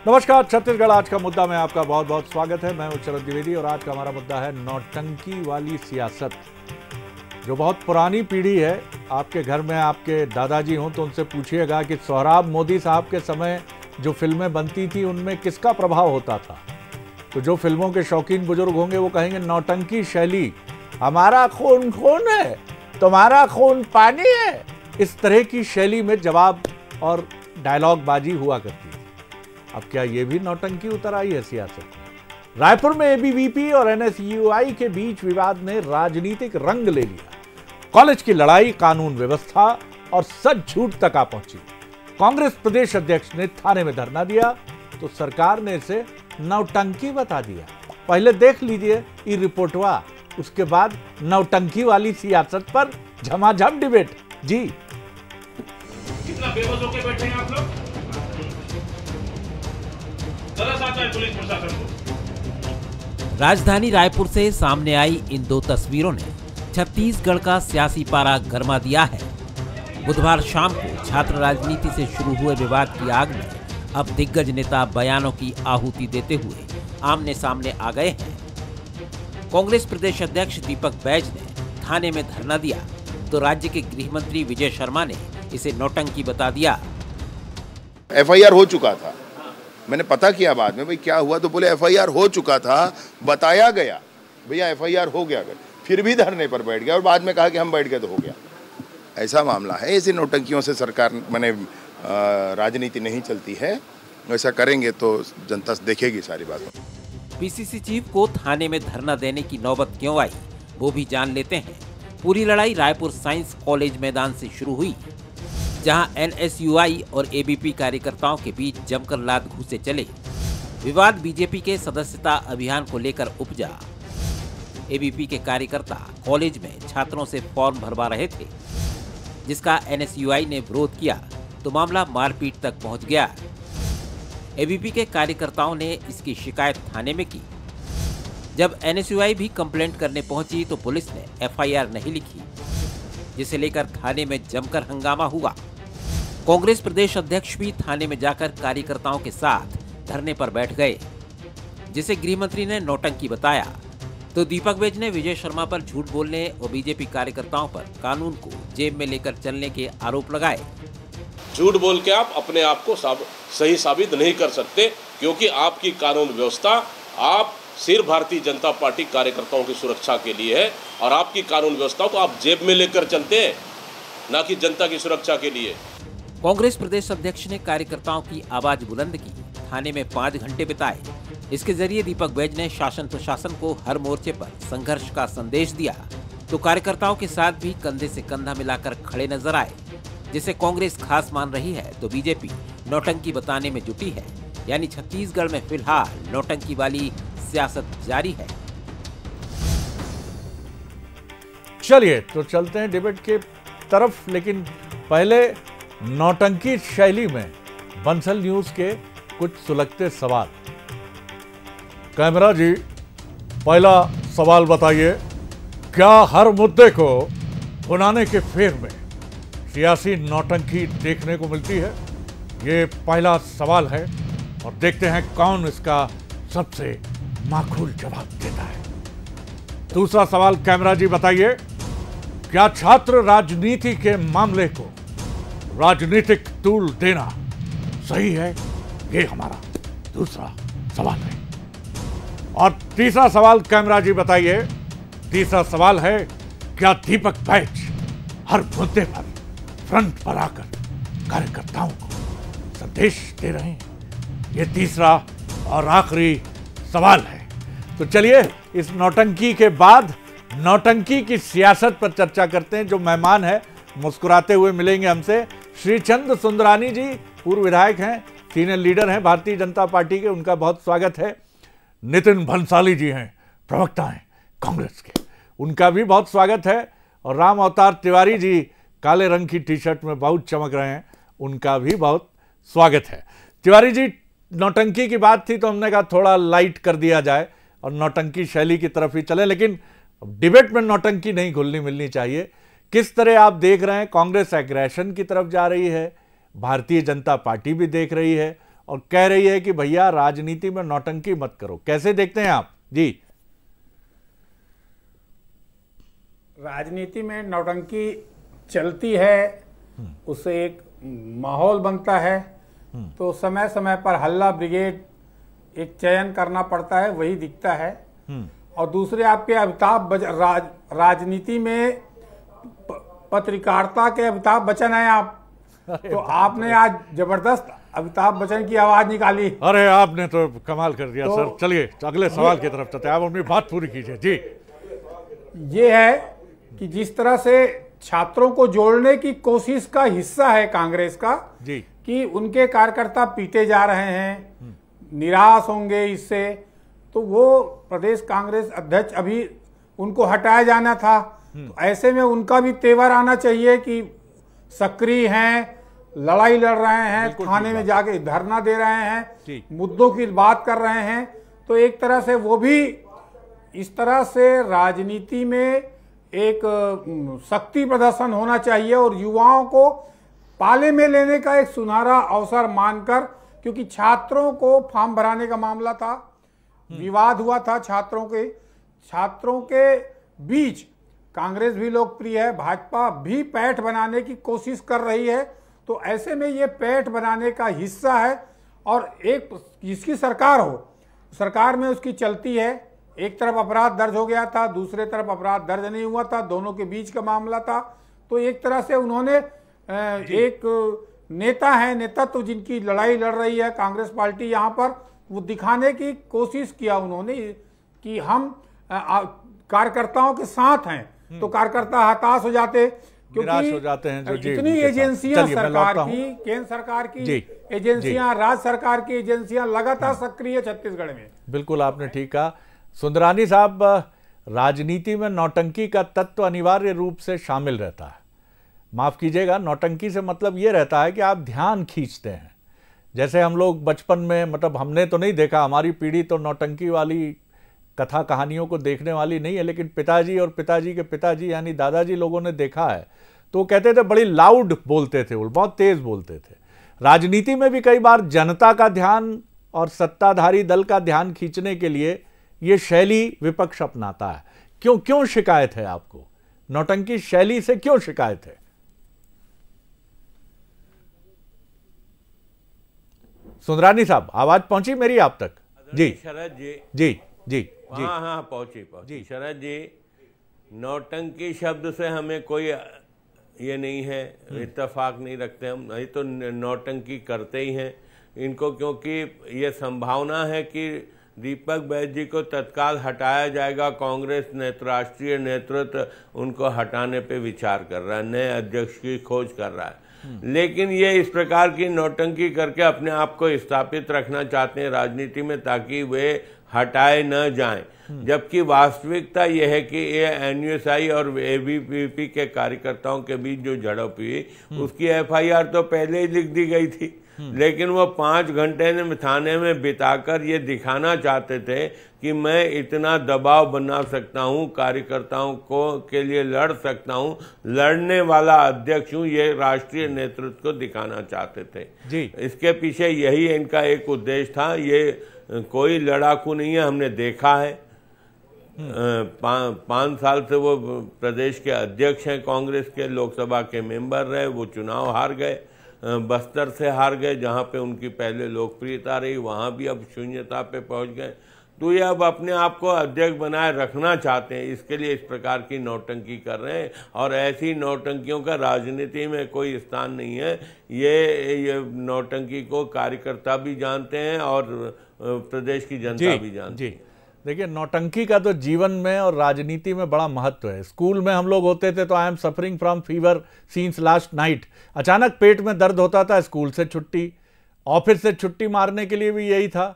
नमस्कार, छत्तीसगढ़ आज का मुद्दा में आपका बहुत बहुत स्वागत है। मैं हूं शरद द्विवेदी और आज का हमारा मुद्दा है नौटंकी वाली सियासत, जो बहुत पुरानी पीढ़ी है। आपके घर में आपके दादाजी हों तो उनसे पूछिएगा कि सोहराब मोदी साहब के समय जो फिल्में बनती थी उनमें किसका प्रभाव होता था। तो जो फिल्मों के शौकीन बुजुर्ग होंगे वो कहेंगे नौटंकी शैली, हमारा खून खून है, तुम्हारा खून पानी है। इस तरह की शैली में जवाब और डायलॉग बाजी हुआ करती है। अब क्या ये भी नौटंकी उतर आई है सियासत में? रायपुर में एबीवीपी और एनएसयूआई के बीच विवाद ने राजनीतिक रंग ले लिया। कॉलेज की लड़ाई कानून व्यवस्था और सच झूठ तक आ पहुंची। कांग्रेस प्रदेश अध्यक्ष ने थाने में धरना दिया तो सरकार ने इसे नौटंकी बता दिया। पहले देख लीजिए ये रिपोर्टवा, उसके बाद नौटंकी वाली सियासत पर झमाझम डिबेट। जी कितना बेबस होकर बैठे हैं आप लोग। तरस आता है पुलिस प्रशासन को। राजधानी रायपुर से सामने आई इन दो तस्वीरों ने छत्तीसगढ़ का सियासी पारा गरमा दिया है। बुधवार शाम को छात्र राजनीति से शुरू हुए विवाद की आग में अब दिग्गज नेता बयानों की आहुति देते हुए आमने सामने आ गए हैं। कांग्रेस प्रदेश अध्यक्ष दीपक बैज ने थाने में धरना दिया तो राज्य के गृह मंत्री विजय शर्मा ने इसे नौटंकी बता दिया। एफआईआर हो चुका था, मैंने पता किया बाद में भाई क्या हुआ, तो बोले एफआईआर हो चुका था, बताया गया भैया एफआईआर हो गया, फिर भी धरने पर बैठ गया और बाद में कहा कि हम बैठ गए तो हो गया। ऐसा मामला है। ऐसी नौटंकियों से सरकार माने राजनीति नहीं चलती है। ऐसा करेंगे तो जनता देखेगी सारी बातों। पीसीसी चीफ को थाने में धरना देने की नौबत क्यों आई वो भी जान लेते हैं। पूरी लड़ाई रायपुर साइंस कॉलेज मैदान से शुरू हुई, जहां एनएसयूआई और एबीपी कार्यकर्ताओं के बीच जमकर लात घूंसे चले। विवाद बीजेपी के सदस्यता अभियान को लेकर उपजा। एबीपी के कार्यकर्ता कॉलेज में छात्रों से फॉर्म भरवा रहे थे, जिसका एनएसयूआई ने विरोध किया तो मामला मारपीट तक पहुंच गया। एबीपी के कार्यकर्ताओं ने इसकी शिकायत थाने में की। जब एनएसयूआई भी कंप्लेंट करने पहुंची तो पुलिस ने एफआईआर नहीं लिखी, जिसे लेकर थाने में जमकर हंगामा हुआ। कांग्रेस प्रदेश अध्यक्ष भी थाने में जाकर कार्यकर्ताओं के साथ धरने पर बैठ गए, जिसे गृह मंत्री ने नौटंकी बताया। तो दीपक बैज ने विजय शर्मा पर झूठ बोलने और बीजेपी कार्यकर्ताओं पर कानून को जेब में लेकर चलने के आरोप लगाए। झूठ बोल के आप अपने आप को सही साबित नहीं कर सकते, क्योंकि आपकी कानून व्यवस्था आप सिर्फ भारतीय जनता पार्टी कार्यकर्ताओं की सुरक्षा के लिए है और आपकी कानून व्यवस्था को आप जेब में लेकर चलते हैं, ना कि जनता की सुरक्षा के लिए। कांग्रेस प्रदेश अध्यक्ष ने कार्यकर्ताओं की आवाज बुलंद की, थाने में 5 घंटे बिताए। इसके जरिए दीपक बैज ने शासन प्रशासन को हर मोर्चे पर संघर्ष का संदेश दिया तो कार्यकर्ताओं के साथ भी कंधे से कंधा मिलाकर खड़े नजर आए। जिसे कांग्रेस खास मान रही है तो बीजेपी नौटंकी बताने में जुटी है। यानी छत्तीसगढ़ में फिलहाल नौटंकी वाली सियासत जारी है। चलिए तो चलते हैं डिबेट के तरफ, लेकिन पहले नौटंकी शैली में बंसल न्यूज के कुछ सुलगते सवाल। कैमरा जी, पहला सवाल बताइए, क्या हर मुद्दे को भुनाने के फेर में सियासी नौटंकी देखने को मिलती है? ये पहला सवाल है और देखते हैं कौन इसका सबसे माकूल जवाब देता है। दूसरा सवाल, कैमरा जी बताइए, क्या छात्र राजनीति के मामले को राजनीतिक टूल देना सही है? ये हमारा दूसरा सवाल है। और तीसरा सवाल, कैमरा जी बताइए, तीसरा सवाल है, क्या दीपक बैज हर मुद्दे पर फ्रंट पर आकर कार्यकर्ताओं को संदेश दे रहे हैं? ये तीसरा और आखिरी सवाल है। तो चलिए इस नौटंकी के बाद नौटंकी की सियासत पर चर्चा करते हैं। जो मेहमान है मुस्कुराते हुए मिलेंगे हमसे, श्रीचंद सुंदरानी जी, पूर्व विधायक हैं, सीनियर लीडर हैं भारतीय जनता पार्टी के, उनका बहुत स्वागत है। नितिन भंसाली जी हैं, प्रवक्ता हैं कांग्रेस के, उनका भी बहुत स्वागत है। और राम अवतार तिवारी जी काले रंग की टी शर्ट में बहुत चमक रहे हैं, उनका भी बहुत स्वागत है। तिवारी जी, नौटंकी की बात थी तो हमने कहा थोड़ा लाइट कर दिया जाए और नौटंकी शैली की तरफ ही चले, लेकिन डिबेट में नौटंकी नहीं घुलनी मिलनी चाहिए। किस तरह आप देख रहे हैं? कांग्रेस एग्रेशन की तरफ जा रही है, भारतीय जनता पार्टी भी देख रही है, और कह रही है कि भैया राजनीति में नौटंकी मत करो। कैसे देखते हैं आप जी? राजनीति में नौटंकी चलती है, उससे एक माहौल बनता है, तो समय समय पर हल्ला ब्रिगेड एक चयन करना पड़ता है, वही दिखता है। और दूसरे आपके राजनीति में पत्रकारिता के अमिताभ बच्चन हैं आप, तो आपने आज जबरदस्त अमिताभ बच्चन की आवाज निकाली। अरे आपने तो कमाल कर दिया सर। चलिए अगले सवाल की तरफ चलते हैं, आप अपनी बात पूरी कीजिए जी। ये है कि जिस तरह से छात्रों को जोड़ने की कोशिश का हिस्सा है कांग्रेस का जी, कि उनके कार्यकर्ता पीटे जा रहे हैं, निराश होंगे इससे, तो वो प्रदेश कांग्रेस अध्यक्ष अभी उनको हटाया जाना था। तो ऐसे में उनका भी तेवर आना चाहिए कि सक्रिय हैं, लड़ाई लड़ रहे हैं, थाने में जाके धरना दे रहे हैं, मुद्दों की बात कर रहे हैं। तो एक तरह से वो भी इस तरह से राजनीति में एक शक्ति प्रदर्शन होना चाहिए और युवाओं को पाले में लेने का एक सुनहरा अवसर मानकर, क्योंकि छात्रों को फॉर्म भराने का मामला था, विवाद हुआ था छात्रों के बीच। कांग्रेस भी लोकप्रिय है, भाजपा भी पैठ बनाने की कोशिश कर रही है, तो ऐसे में ये पैठ बनाने का हिस्सा है। और एक जिसकी सरकार हो, सरकार में उसकी चलती है, एक तरफ अपराध दर्ज हो गया था, दूसरे तरफ अपराध दर्ज नहीं हुआ था, दोनों के बीच का मामला था। तो एक तरह से उन्होंने एक नेता है, नेतृत्व जिनकी लड़ाई लड़ रही है कांग्रेस पार्टी, यहाँ पर वो दिखाने की कोशिश किया उन्होंने कि हम कार्यकर्ताओं के साथ हैं। तो कार्यकर्ता हताश हो जाते, क्योंकि हो जाते हैं जो इतनी एजेंसियां सरकार की, केंद्र सरकार की एजेंसियां, राज्य सरकार की एजेंसियां लगातार सक्रिय छत्तीसगढ़ में। बिल्कुल आपने ठीक कहा। सुंदरानी साहब, राजनीति में नौटंकी का तत्व अनिवार्य रूप से शामिल रहता है। माफ कीजिएगा, नौटंकी से मतलब ये रहता है कि आप ध्यान खींचते हैं। जैसे हम लोग बचपन में, मतलब हमने तो नहीं देखा, हमारी पीढ़ी तो नौटंकी वाली कथा कहानियों को देखने वाली नहीं है, लेकिन पिताजी और पिताजी के पिताजी यानी दादाजी लोगों ने देखा है। तो वो कहते थे बड़ी लाउड बोलते थे, वो बहुत तेज बोलते थे। राजनीति में भी कई बार जनता का ध्यान और सत्ताधारी दल का ध्यान खींचने के लिए ये शैली विपक्ष अपनाता है। क्यों शिकायत है आपको? नौटंकी शैली से क्यों शिकायत है? सुंदरानी साहब, आवाज पहुंची मेरी आप तक? जी शरद जी, जी जी जी, हाँ पहुंची शरद जी। नौटंकी शब्द से हमें कोई ये नहीं है, इत्तेफाक नहीं रखते हम, नहीं तो नौटंकी करते ही हैं इनको, क्योंकि ये संभावना है कि दीपक बैज जी को तत्काल हटाया जाएगा। कांग्रेस राष्ट्रीय नेतृत्व उनको हटाने पे विचार कर रहा है, नए अध्यक्ष की खोज कर रहा है। लेकिन ये इस प्रकार की नौटंकी करके अपने आप को स्थापित रखना चाहते हैं राजनीति में, ताकि वे हटाए न जाएं। जबकि वास्तविकता यह है कि ये एनयूएसआई और एबीवीपी के कार्यकर्ताओं के बीच जो झड़प हुई, उसकी एफआईआर तो पहले ही लिख दी गई थी, लेकिन वो 5 घंटे थाने में बिताकर ये दिखाना चाहते थे कि मैं इतना दबाव बना सकता हूँ, कार्यकर्ताओं को के लिए लड़ सकता हूँ, लड़ने वाला अध्यक्ष हूँ, ये राष्ट्रीय नेतृत्व को दिखाना चाहते थे जी। इसके पीछे यही इनका एक उद्देश्य था। ये कोई लड़ाकू नहीं है, हमने देखा है। 5 साल से वो प्रदेश के अध्यक्ष हैं, कांग्रेस के लोकसभा के मेंबर रहे, वो चुनाव हार गए, बस्तर से हार गए जहां पे उनकी पहले लोकप्रियता रही, वहां भी अब शून्यता पे पहुंच गए। तो ये अब अपने आप को अध्यक्ष बनाए रखना चाहते हैं, इसके लिए इस प्रकार की नौटंकी कर रहे हैं। और ऐसी नौटंकियों का राजनीति में कोई स्थान नहीं है। ये नौटंकी को कार्यकर्ता भी जानते हैं और प्रदेश की जनता भी जानती है। देखिए, नौटंकी का तो जीवन में और राजनीति में बड़ा महत्व है। स्कूल में हम लोग होते थे तो I am suffering from fever since last night, अचानक पेट में दर्द होता था, स्कूल से छुट्टी, ऑफिस से छुट्टी मारने के लिए भी यही था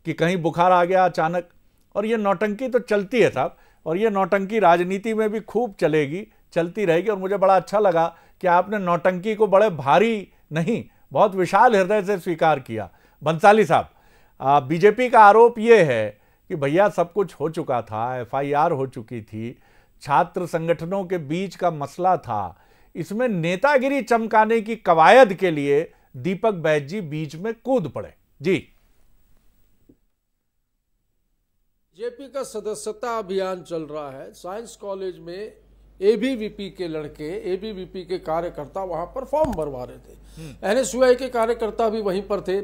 कि कहीं बुखार आ गया अचानक। और ये नौटंकी तो चलती है साहब, और ये नौटंकी राजनीति में भी खूब चलेगी, चलती रहेगी। और मुझे बड़ा अच्छा लगा कि आपने नौटंकी को बड़े भारी नहीं, बहुत विशाल हृदय से स्वीकार किया। बंसाली साहब, बीजेपी का आरोप ये है कि भैया सब कुछ हो चुका था, एफआईआर हो चुकी थी, छात्र संगठनों के बीच का मसला था, इसमें नेतागिरी चमकाने की कवायद के लिए दीपक बैज जी बीच में कूद पड़े। जी। जेपी का सदस्यता अभियान चल रहा है। साइंस कॉलेज में एबीवीपी के लड़के, एबीवीपी के कार्यकर्ता वहां पर फॉर्म भरवा रहे थे। एनएसयूआई के कार्यकर्ता भी वहीं पर थे।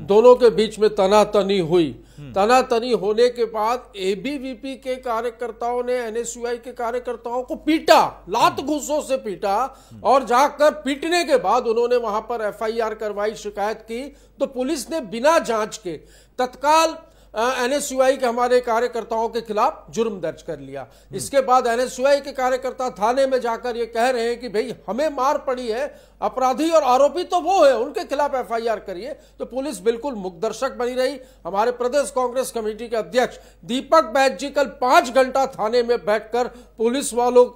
दोनों के बीच में तनातनी हुई। तनातनी होने के बाद एबीवीपी के कार्यकर्ताओं ने एनएसयूआई के कार्यकर्ताओं को पीटा, लात घूंसों से पीटा, और जाकर पीटने के बाद उन्होंने वहां पर एफआईआर करवाई, शिकायत की। तो पुलिस ने बिना जांच के तत्काल एनएसयूआई के हमारे कार्यकर्ताओं के खिलाफ जुर्म दर्ज कर लिया। इसके बाद एनएसयूआई के कार्यकर्ता थाने में जाकर ये कह रहे हैं कि भाई हमें मार पड़ी है, अपराधी और आरोपी तो वो है, उनके खिलाफ एफआईआर करिए। तो पुलिस बिल्कुल मुखदर्शक बनी रही। हमारे प्रदेश कांग्रेस कमेटी के अध्यक्ष दीपक बैज जी कल 5 घंटा थाने में बैठकर पुलिस वालों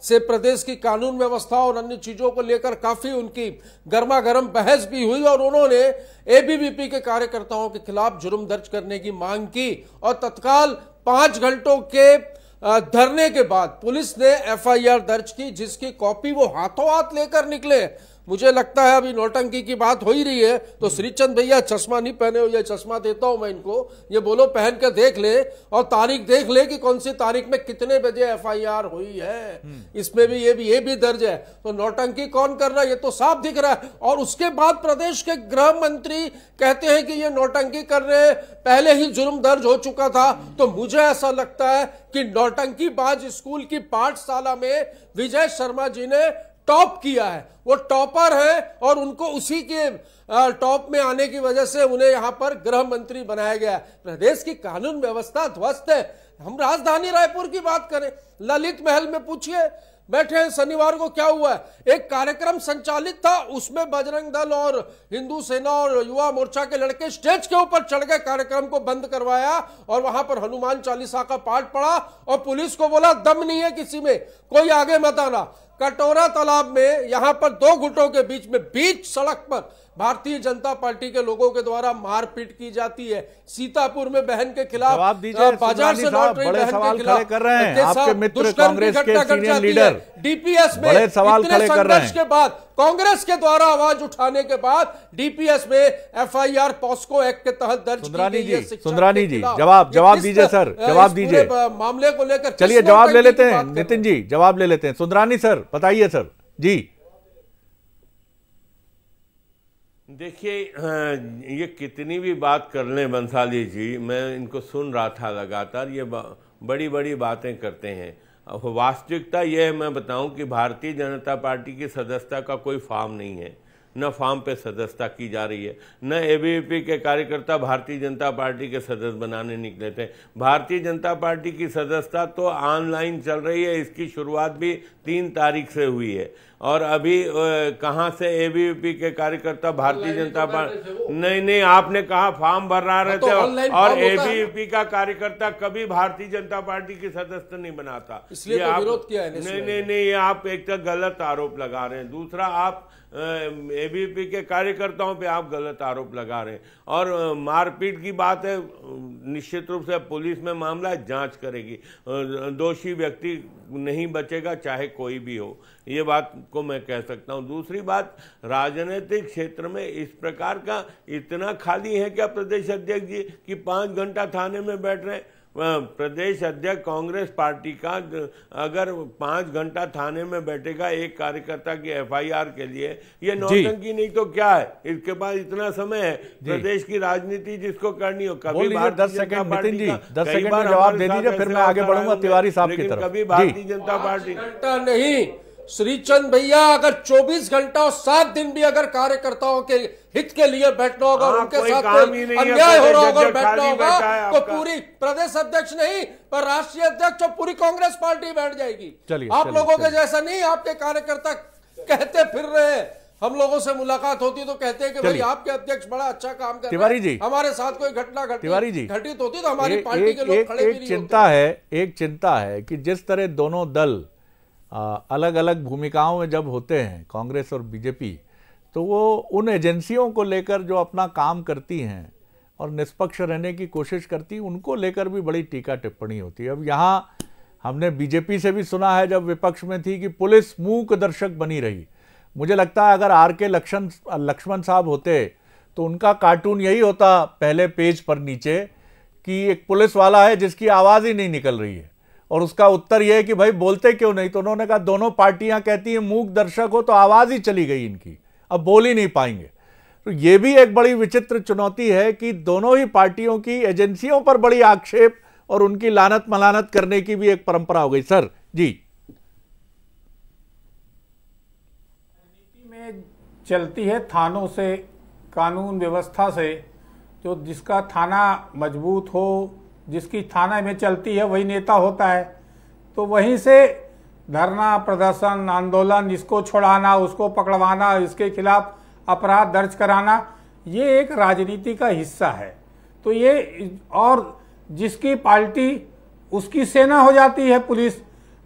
से प्रदेश की कानून व्यवस्था और अन्य चीजों को लेकर काफी उनकी गर्मा गर्म बहस भी हुई, और उन्होंने एबीवीपी के कार्यकर्ताओं के खिलाफ जुर्म दर्ज करने की मांग की। और तत्काल 5 घंटों के धरने के बाद पुलिस ने एफआईआर दर्ज की, जिसकी कॉपी वो हाथों हाथ लेकर निकले। मुझे लगता है अभी नौटंकी की बात हो ही रही है तो श्रीचंद भैया चश्मा नहीं पहने हुए, चश्मा देता हूं मैं इनको, ये बोलो पहन कर देख ले और तारीख देख ले कि कौन सी तारीख में कितने बजे एफआईआर हुई है। इसमें भी ये भी दर्ज है। तो नौटंकी कौन कर रहा है ये तो साफ दिख रहा है। और उसके बाद प्रदेश के गृह मंत्री कहते हैं कि ये नौटंकी कर रहे हैं, पहले ही जुर्म दर्ज हो चुका था। तो मुझे ऐसा लगता है कि नौटंकीबाज स्कूल की पाठशाला में विजय शर्मा जी ने टॉप किया है, वो टॉपर है, और उनको उसी के टॉप में आने की वजह से उन्हें यहां पर गृह मंत्री बनाया गया। प्रदेश की कानून व्यवस्था ध्वस्त है। हम राजधानी रायपुर की बात करें, ललित महल में पूछिए, बैठे हैं शनिवार को क्या हुआ है। एक कार्यक्रम संचालित था, उसमें बजरंग दल और हिंदू सेना और युवा मोर्चा के लड़के स्टेज के ऊपर चढ़ गए, कार्यक्रम को बंद करवाया और वहां पर हनुमान चालीसा का पाठ पढ़ा और पुलिस को बोला दम नहीं है किसी में, कोई आगे मत आना। कटोरा तालाब में यहां पर 2 गुटों के बीच सड़क पर भारतीय जनता पार्टी के लोगों के द्वारा मारपीट की जाती है। सीतापुर में बहन के खिलाफ बाजार से लौट रही बहन के खिलाफ कर रहे हैं आपके मित्र कांग्रेस के सीनियर लीडर डीपीएस में बड़े सवाल खड़े कर रहे हैं। के बाद कांग्रेस के द्वारा आवाज उठाने के बाद डीपीएस में एफआईआर पॉस्को एक्ट के तहत दर्ज की गई है। सुंदरानी जी जवाब दीजिए सर, जवाब दीजिए मामले को लेकर। चलिए जवाब ले लेते हैं, नितिन जी जवाब ले लेते हैं। सुंदरानी सर बताइए सर जी। देखिए ये कितनी भी बात कर लें बंसाली जी, मैं इनको सुन रहा था लगातार, ये बड़ी बड़ी बातें करते हैं। वास्तविकता यह है, मैं बताऊं कि भारतीय जनता पार्टी की सदस्यता का कोई फॉर्म नहीं है, न फॉर्म पे सदस्यता की जा रही है, न एबीवीपी के कार्यकर्ता भारतीय जनता पार्टी के सदस्य बनाने निकले थे। भारतीय जनता पार्टी की सदस्यता तो ऑनलाइन चल रही है, इसकी शुरुआत भी 3 तारीख से हुई है। और अभी कहाँ से एबीवीपी के कार्यकर्ता भारतीय जनता पार्टी, नहीं आपने कहा फॉर्म भर रहे थे, और एबीवीपी का कार्यकर्ता कभी भारतीय जनता पार्टी की सदस्य नहीं बनाता, इसलिए तो विरोध किया है। नहीं ये आप एक तो गलत आरोप लगा रहे हैं, दूसरा आप एबीवीपी के कार्यकर्ताओं पे आप गलत आरोप लगा रहे हैं। और मारपीट की बात है, निश्चित रूप से पुलिस में मामला जांच करेगी, दोषी व्यक्ति नहीं बचेगा चाहे कोई भी हो, ये बात को मैं कह सकता हूं। दूसरी बात, राजनीतिक क्षेत्र में इस प्रकार का इतना खाली है क्या प्रदेश अध्यक्ष जी कि 5 घंटा थाने में बैठ रहे हैं? प्रदेश अध्यक्ष कांग्रेस पार्टी का अगर 5 घंटा थाने में बैठेगा एक कार्यकर्ता की एफआईआर के लिए, ये नौटंकी नहीं तो क्या है? इसके पास इतना समय है प्रदेश की राजनीति जिसको करनी हो। कभी 10 सेकंड नितिन जी 10 सेकंड में जवाब दे दीजिए, फिर मैं आगे बढ़ूंगा तिवारी साहब की तरफ। कभी भारतीय जनता पार्टी नहीं, श्रीचंद भैया अगर 24 घंटा और 7 दिन भी अगर कार्यकर्ताओं के हित के लिए बैठना होगा, उनके साथ अन्याय हो रहा होगा, बैठना होगा, तो पूरी प्रदेश अध्यक्ष नहीं पर राष्ट्रीय अध्यक्ष और पूरी कांग्रेस पार्टी बैठ जाएगी। आप लोगों के जैसा नहीं, आपके कार्यकर्ता कहते फिर रहे हैं, हम लोगों से मुलाकात होती तो कहते हैं कि भाई आपके अध्यक्ष बड़ा अच्छा काम कर रहे हैं, हमारे साथ कोई घटना घटित होती तो हमारी पार्टी के लोग खड़े भी नहीं होते। एक चिंता है कि जिस तरह दोनों दल अलग अलग भूमिकाओं में जब होते हैं, कांग्रेस और बीजेपी, तो वो उन एजेंसियों को लेकर जो अपना काम करती हैं और निष्पक्ष रहने की कोशिश करती, उनको लेकर भी बड़ी टीका टिप्पणी होती है। अब यहाँ हमने बीजेपी से भी सुना है जब विपक्ष में थी कि पुलिस मूक दर्शक बनी रही। मुझे लगता है अगर आर के लक्ष्मण साहब होते तो उनका कार्टून यही होता पहले पेज पर नीचे कि एक पुलिस वाला है जिसकी आवाज़ ही नहीं निकल रही है, और उसका उत्तर यह है कि भाई बोलते क्यों नहीं। तो उन्होंने कहा दोनों पार्टियां कहती हैं मूक दर्शक हो, तो आवाज़ ही चली गई इनकी, अब बोल ही नहीं पाएंगे। तो ये भी एक बड़ी विचित्र चुनौती है कि दोनों ही पार्टियों की एजेंसियों पर बड़ी आक्षेप और उनकी लानत मलानत करने की भी एक परंपरा हो गई। सर जी, राजनीति में चलती है थानों से, कानून व्यवस्था से। जो जिसका थाना मजबूत हो, जिसकी थाना में चलती है, वही नेता होता है। तो वहीं से धरना प्रदर्शन आंदोलन, इसको छुड़ाना, उसको पकड़वाना, इसके खिलाफ अपराध दर्ज कराना, ये एक राजनीति का हिस्सा है। तो ये, और जिसकी पार्टी उसकी सेना हो जाती है पुलिस,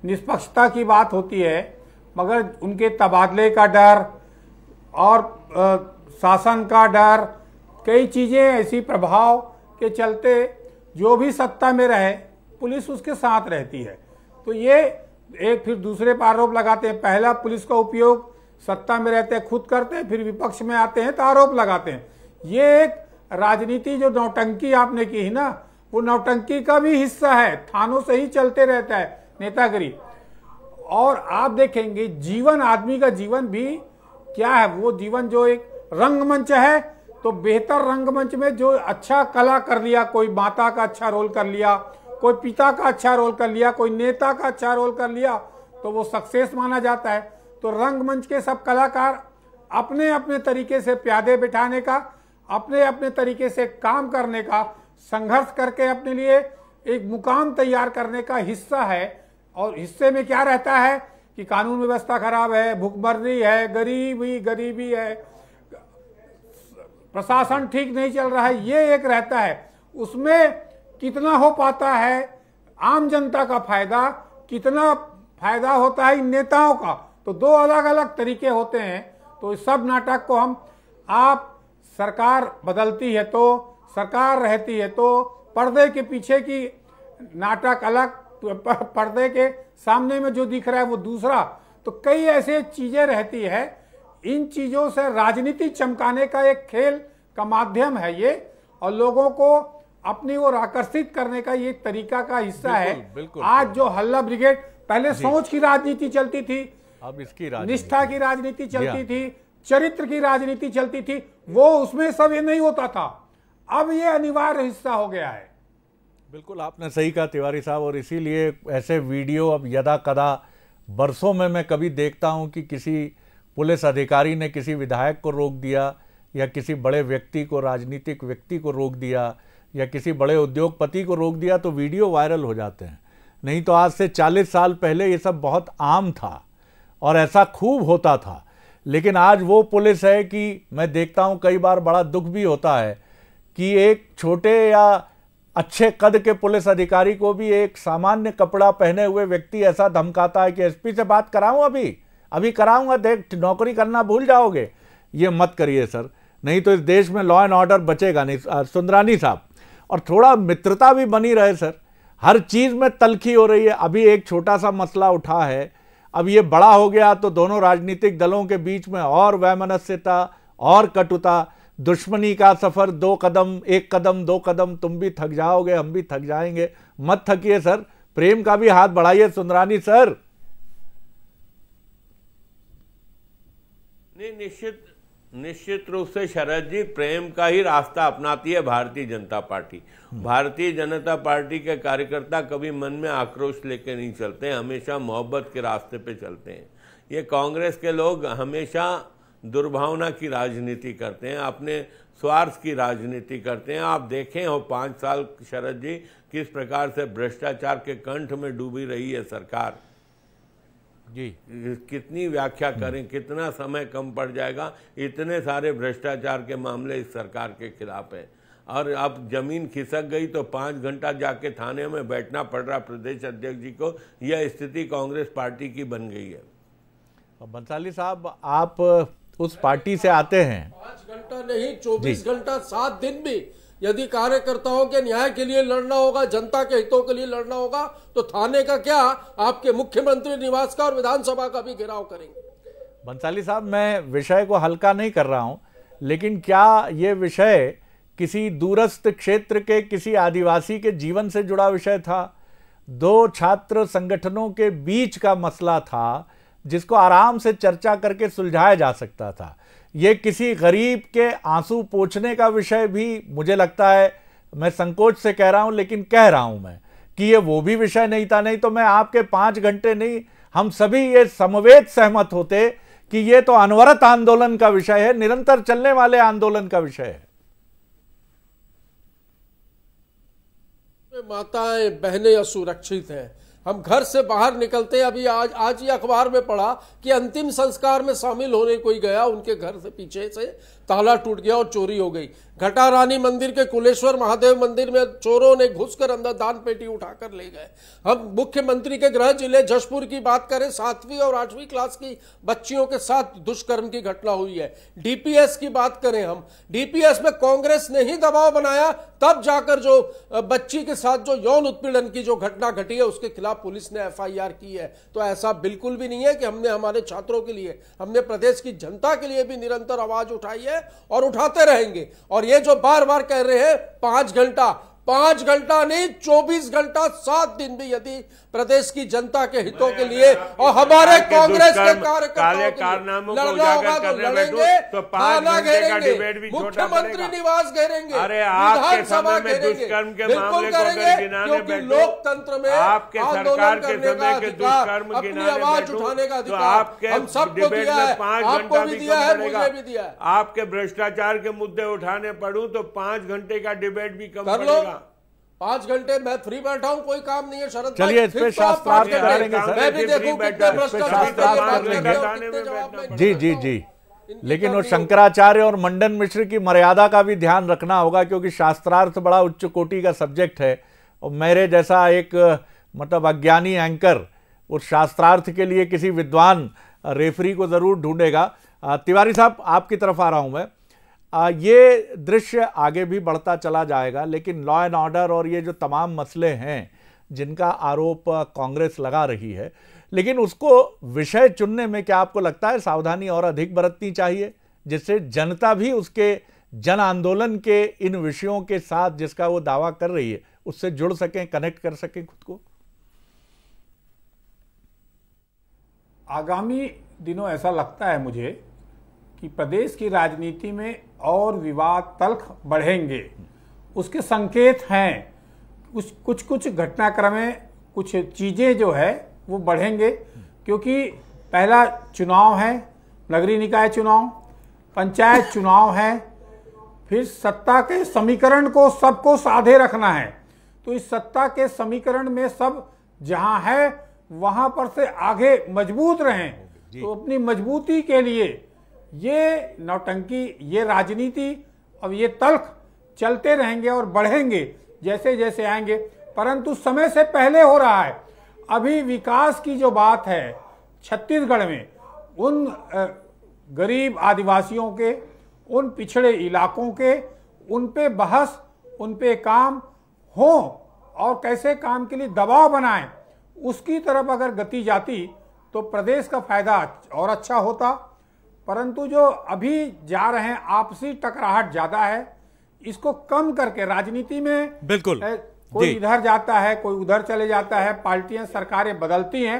निष्पक्षता की बात होती है, मगर उनके तबादले का डर और शासन का डर, कई चीज़ें ऐसी प्रभाव के चलते जो भी सत्ता में रहे पुलिस उसके साथ रहती है। तो ये एक फिर दूसरे पर आरोप लगाते हैं। पहला पुलिस का उपयोग सत्ता में रहते हैं खुद करते हैं, फिर विपक्ष में आते हैं तो आरोप लगाते हैं। ये एक राजनीति जो नौटंकी आपने की है ना, वो नौटंकी का भी हिस्सा है, थानों से ही चलते रहता है नेतागिरी। और आप देखेंगे जीवन, आदमी का जीवन भी क्या है, वो जीवन जो एक रंगमंच है, तो बेहतर रंगमंच में जो अच्छा कला कर लिया, कोई माता का अच्छा रोल कर लिया, कोई पिता का अच्छा रोल कर लिया, कोई नेता का अच्छा रोल कर लिया, तो वो सक्सेस माना जाता है। तो रंगमंच के सब कलाकार अपने अपने तरीके से प्यादे बिठाने का, अपने अपने तरीके से काम करने का, संघर्ष करके अपने लिए एक मुकाम तैयार करने का हिस्सा है। और हिस्से में क्या रहता है कि कानून व्यवस्था खराब है, भूखमरी है, गरीबी है, प्रशासन ठीक नहीं चल रहा है, ये एक रहता है। उसमें कितना हो पाता है आम जनता का फायदा, कितना फायदा होता है इन नेताओं का, तो दो अलग अलग तरीके होते हैं। तो इस सब नाटक को हम, आप सरकार बदलती है तो, सरकार रहती है तो, पर्दे के पीछे की नाटक अलग, पर्दे के सामने में जो दिख रहा है वो दूसरा। तो कई ऐसे चीजें रहती है। इन चीजों से राजनीति चमकाने का एक खेल का माध्यम है ये, और लोगों को अपनी ओर आकर्षित करने का ये तरीका का हिस्सा है। बिल्कुल, आज जो हल्ला ब्रिगेड, पहले सोच की राजनीति चलती थी, अब इसकी राजनीति, निष्ठा की राजनीति चलती थी, चरित्र की राजनीति चलती थी, वो उसमें सब ये नहीं होता था। अब ये अनिवार्य हिस्सा हो गया है। बिल्कुल आपने सही कहा तिवारी साहब, और इसीलिए ऐसे वीडियो अब यदा कदा बरसों में मैं कभी देखता हूं कि किसी पुलिस अधिकारी ने किसी विधायक को रोक दिया, या किसी बड़े व्यक्ति को, राजनीतिक व्यक्ति को रोक दिया, या किसी बड़े उद्योगपति को रोक दिया, तो वीडियो वायरल हो जाते हैं। नहीं तो आज से 40 साल पहले ये सब बहुत आम था और ऐसा खूब होता था। लेकिन आज वो पुलिस है कि मैं देखता हूँ कई बार बड़ा दुख भी होता है कि एक छोटे या अच्छे कद के पुलिस अधिकारी को भी एक सामान्य कपड़ा पहने हुए व्यक्ति ऐसा धमकाता है कि एसपी से बात कराऊं, अभी कराऊंगा, देख नौकरी करना भूल जाओगे। ये मत करिए सर, नहीं तो इस देश में लॉ एंड ऑर्डर बचेगा नहीं। सुंदरानी साहब, और थोड़ा मित्रता भी बनी रहे सर, हर चीज़ में तलखी हो रही है। अभी एक छोटा सा मसला उठा है, अब ये बड़ा हो गया तो दोनों राजनीतिक दलों के बीच में और वैमनस्यता और कटुता, दुश्मनी का सफर 2 कदम 1 कदम 2 कदम, तुम भी थक जाओगे हम भी थक जाएंगे। मत थकिए सर, प्रेम का भी हाथ बढ़ाइए सुंदरानी सर। नहीं, निश्चित रूप से शरद जी, प्रेम का ही रास्ता अपनाती है भारतीय जनता पार्टी। भारतीय जनता पार्टी के कार्यकर्ता कभी मन में आक्रोश लेके नहीं चलते, हमेशा मोहब्बत के रास्ते पे चलते हैं। ये कांग्रेस के लोग हमेशा दुर्भावना की राजनीति करते हैं, अपने स्वार्थ की राजनीति करते हैं। आप देखें हो 5 साल शरद जी किस प्रकार से भ्रष्टाचार के कंठ में डूबी रही है सरकार जी। कितनी व्याख्या करें, कितना समय कम पड़ जाएगा, इतने सारे भ्रष्टाचार के मामले इस सरकार के खिलाफ है। और अब जमीन खिसक गई तो 5 घंटा जाके थाने में बैठना पड़ रहा प्रदेश अध्यक्ष जी को। यह स्थिति कांग्रेस पार्टी की बन गई है। बंसाली साहब, आप उस पार्टी से आते हैं, 5 घंटा नहीं 24 घंटा 7 दिन भी यदि कार्यकर्ताओं के न्याय के लिए लड़ना होगा, जनता के हितों के लिए लड़ना होगा, तो थाने का क्या, आपके मुख्यमंत्री निवास का और विधानसभा का भी घेराव करेंगे। बंसाली साहब, मैं विषय को हल्का नहीं कर रहा हूं, लेकिन क्या ये विषय किसी दूरस्थ क्षेत्र के किसी आदिवासी के जीवन से जुड़ा विषय था? दो छात्र संगठनों के बीच का मसला था जिसको आराम से चर्चा करके सुलझाया जा सकता था। ये किसी गरीब के आंसू पोंछने का विषय भी मुझे लगता है, मैं संकोच से कह रहा हूं लेकिन कह रहा हूं मैं कि ये वो भी विषय नहीं था। नहीं तो मैं आपके 5 घंटे नहीं, हम सभी ये समवेत सहमत होते कि ये तो अनवरत आंदोलन का विषय है, निरंतर चलने वाले आंदोलन का विषय है। माताएं बहनें असुरक्षित हैं, हम घर से बाहर निकलते हैं। अभी आज ही अखबार में पढ़ा कि अंतिम संस्कार में शामिल होने कोई गया, उनके घर से पीछे से ताला टूट गया और चोरी हो गई। घटा रानी मंदिर के कुलेश्वर महादेव मंदिर में चोरों ने घुसकर अंदर दान पेटी उठाकर ले गए। हम मुख्यमंत्री के गृह जिले जशपुर की बात करें, 7वीं और 8वीं क्लास की बच्चियों के साथ दुष्कर्म की घटना हुई है। डीपीएस की बात करें, हम डीपीएस में कांग्रेस ने ही दबाव बनाया, तब जाकर जो बच्ची के साथ जो यौन उत्पीड़न की जो घटना घटी है उसके खिलाफ पुलिस ने एफआईआर की है। तो ऐसा बिल्कुल भी नहीं है कि हमने हमारे छात्रों के लिए, हमने प्रदेश की जनता के लिए भी निरंतर आवाज उठाई है और उठाते रहेंगे। और ये जो बार बार कह रहे हैं 5 घंटा नहीं, 24 घंटा 7 दिन भी यदि प्रदेश की जनता के हितों के लिए और हमारे कांग्रेस के कार्यकर्ताओं के लिए लड़ना होगा तो लड़ेंगे, थाना घेरेंगे, मुख्यमंत्री निवास घेरेंगे, विधानसभा घेरेंगे, बिल्कुल करेंगे, क्योंकि लोकतंत्र में आंदोलन करने का अधिकार, अपनी आवाज उठाने का अधिकार हम सबको दिया है, आपको भी दिया है, मुझे भी दिया है। आपके भ्रष्टाचार के मुद्दे उठाने पड़ूं तो 5 घंटे का डिबेट भी कम कर लो। 5 घंटे मैं फ्री बैठा हूं, कोई काम नहीं है शरद। चलिए इस पे शास्त्रार्थ करेंगे सर, मैं भी देखूं कितने भ्रष्टाचार। जी लेकिन वो शंकराचार्य और मंडन मिश्र की मर्यादा का भी ध्यान रखना होगा, क्योंकि शास्त्रार्थ बड़ा उच्च कोटि का सब्जेक्ट है और मेरे जैसा एक मतलब अज्ञानी एंकर उस शास्त्रार्थ के लिए किसी विद्वान रेफरी को जरूर ढूंढेगा। तिवारी साहब आपकी तरफ आ रहा हूं मैं। ये दृश्य आगे भी बढ़ता चला जाएगा, लेकिन लॉ एंड ऑर्डर और ये जो तमाम मसले हैं जिनका आरोप कांग्रेस लगा रही है, लेकिन उसको विषय चुनने में क्या आपको लगता है सावधानी और अधिक बरतनी चाहिए, जिससे जनता भी उसके जन आंदोलन के इन विषयों के साथ जिसका वो दावा कर रही है उससे जुड़ सकें, कनेक्ट कर सकें खुद को? आगामी दिनों ऐसा लगता है मुझे कि प्रदेश की राजनीति में और विवाद तल्ख बढ़ेंगे, उसके संकेत हैं। कुछ घटनाक्रमें कुछ चीज़ें जो है वो बढ़ेंगे, क्योंकि पहला चुनाव है, नगरीय निकाय चुनाव, पंचायत चुनाव है, फिर सत्ता के समीकरण को सबको साधे रखना है। तो इस सत्ता के समीकरण में सब जहां है वहां पर से आगे मजबूत रहें। तो अपनी मजबूती के लिए ये नौटंकी, ये राजनीति और ये तल्ख चलते रहेंगे और बढ़ेंगे जैसे जैसे आएंगे, परंतु समय से पहले हो रहा है। अभी विकास की जो बात है छत्तीसगढ़ में, उन गरीब आदिवासियों के, उन पिछड़े इलाकों के, उन पे बहस, उन पे काम हो और कैसे काम के लिए दबाव बनाएं, उसकी तरफ अगर गति जाती तो प्रदेश का फायदा और अच्छा होता। परंतु जो अभी जा रहे हैं आपसी टकराहट ज्यादा है, इसको कम करके राजनीति में बिल्कुल कोई इधर जाता है, कोई उधर चले जाता है, पार्टियां सरकारें बदलती हैं,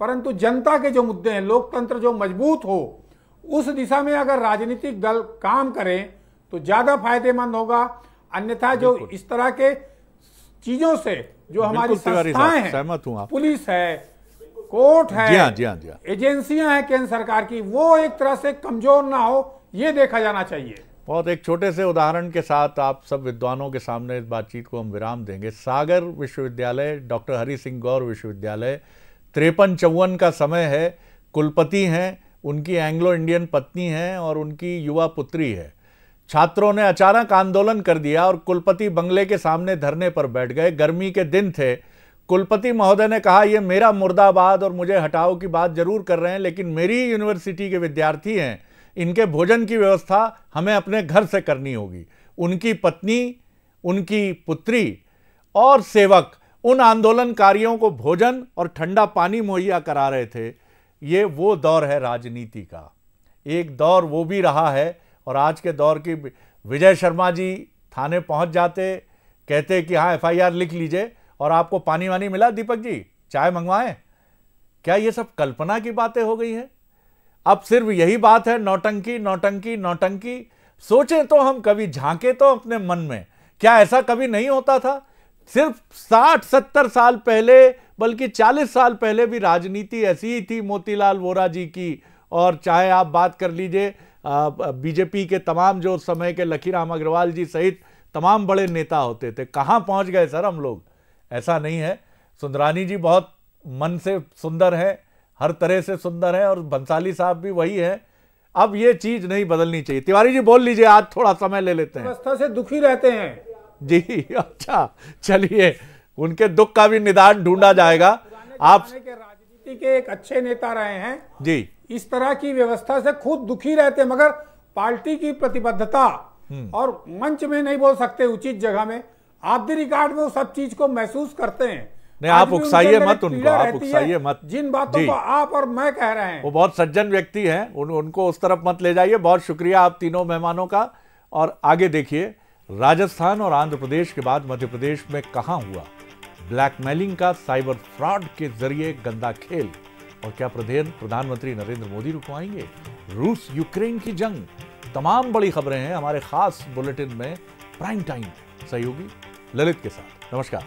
परंतु जनता के जो मुद्दे हैं, लोकतंत्र जो मजबूत हो, उस दिशा में अगर राजनीतिक दल काम करें तो ज्यादा फायदेमंद होगा। अन्यथा जो इस तरह के चीजों से जो हमारी संस्थाएं हैं, पुलिस है, कोर्ट है, एजेंसियां हैं केंद्र सरकार की, वो एक तरह से कमजोर ना हो, ये देखा जाना चाहिए। बहुत एक छोटे से उदाहरण के साथ आप सब विद्वानों के सामने इस बातचीत को हम विराम देंगे। सागर विश्वविद्यालय, डॉक्टर हरि सिंह गौर विश्वविद्यालय, 53-54 का समय है, कुलपति हैं, उनकी एंग्लो इंडियन पत्नी है और उनकी युवा पुत्री है। छात्रों ने अचानक आंदोलन कर दिया और कुलपति बंगले के सामने धरने पर बैठ गए। गर्मी के दिन थे। कुलपति महोदय ने कहा, ये मेरा मुर्दाबाद और मुझे हटाओ की बात जरूर कर रहे हैं, लेकिन मेरी यूनिवर्सिटी के विद्यार्थी हैं, इनके भोजन की व्यवस्था हमें अपने घर से करनी होगी। उनकी पत्नी, उनकी पुत्री और सेवक उन आंदोलनकारियों को भोजन और ठंडा पानी मुहैया करा रहे थे। ये वो दौर है राजनीति का, एक दौर वो भी रहा है और आज के दौर की विजय शर्मा जी थाने पहुंच जाते, कहते कि हाँ FIR लिख लीजिए, और आपको पानी वानी मिला दीपक जी, चाय मंगवाएं? क्या ये सब कल्पना की बातें हो गई हैं? अब सिर्फ यही बात है, नौटंकी नौटंकी नौटंकी। सोचें तो हम, कभी झांके तो अपने मन में, क्या ऐसा कभी नहीं होता था? सिर्फ 60-70 साल पहले, बल्कि 40 साल पहले भी राजनीति ऐसी ही थी मोतीलाल वोरा जी की। और चाहे आप बात कर लीजिए बीजेपी के तमाम जो उस समय के लखीराम अग्रवाल जी सहित तमाम बड़े नेता होते थे। कहाँ पहुँच गए सर हम लोग? ऐसा नहीं है। सुंदरानी जी बहुत मन से सुंदर है, हर तरह से सुंदर है, और बंसाली साहब भी वही है। अब ये चीज नहीं बदलनी चाहिए। तिवारी जी बोल लीजिए, आज थोड़ा समय ले लेते हैं। व्यवस्था से दुखी रहते हैं जी, अच्छा चलिए, उनके दुख का भी निदान ढूंढा जाएगा। आप राजनीति के एक अच्छे नेता रहे हैं जी, इस तरह की व्यवस्था से खुद दुखी रहते हैं, मगर पार्टी की प्रतिबद्धता और मंच में नहीं बोल सकते, उचित जगह में आप द रिकॉर्ड में वो सब चीज को महसूस करते हैं। नहीं, आप उकसाइए मत उनको, आप उकसाइए मत। जिन बातों को आप और मैं कह रहे हैं, वो बहुत सज्जन व्यक्ति हैं, उनको उस तरफ मत ले जाइए। बहुत शुक्रिया आप तीनों मेहमानों का। और आगे देखिए, राजस्थान और आंध्र प्रदेश के बाद मध्य प्रदेश में कहां हुआ ब्लैकमेलिंग का साइबर फ्रॉड के जरिए गंदा खेल, और क्या प्रधानमंत्री नरेंद्र मोदी रुकवाएंगे रूस यूक्रेन की जंग? तमाम बड़ी खबरें हैं हमारे खास बुलेटिन में प्राइम टाइम सहयोगी ललित के साथ। नमस्कार।